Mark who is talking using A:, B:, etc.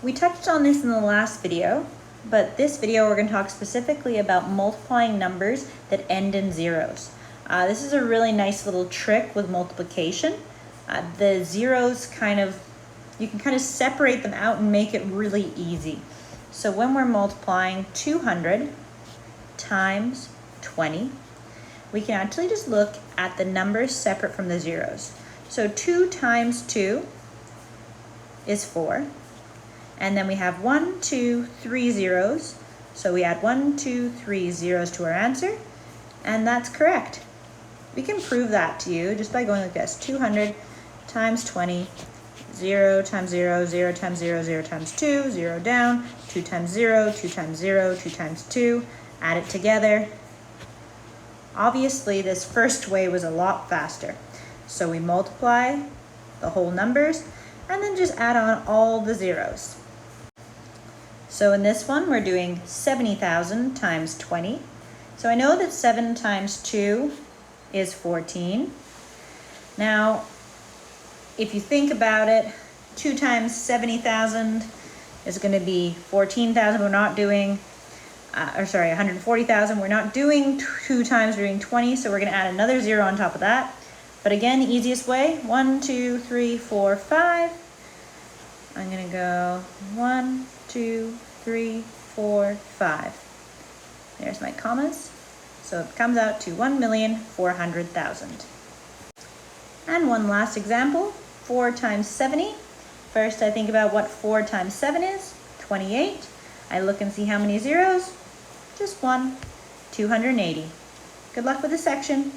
A: We touched on this in the last video, but this video we're going to talk specifically about multiplying numbers that end in zeros. This is a really nice little trick with multiplication. The zeros you can kind of separate them out and make it really easy. So when we're multiplying 200 times 20, we can actually just look at the numbers separate from the zeros. So 2 times 2 is 4. And then we have 1, 2, 3 zeros. So we add 1, 2, 3 zeros to our answer, and that's correct. We can prove that to you just by going like this: 200 times 20, 0 times 0, 0 times 0, 0 times 2, 0 down, 2 times 0, 2 times 0, 2 times 2, add it together. Obviously, this first way was a lot faster. So we multiply the whole numbers and then just add on all the zeros. So in this one, we're doing 70,000 times 20. So I know that 7 times 2 is 14. Now, if you think about it, 2 times 70,000 is going to be 14,000. We're not doing, 140,000. We're not doing 2 times, we're doing 20. So we're going to add another 0 on top of that. But again, the easiest way, 1, 2, 3, 4, 5. I'm going to go 1, 2, 3, 4, 5. There's my commas. So it comes out to 1,400,000. And one last example, 4 times 70. First, I think about what 4 times 7 is, 28. I look and see how many zeros, just one, 280. Good luck with the section.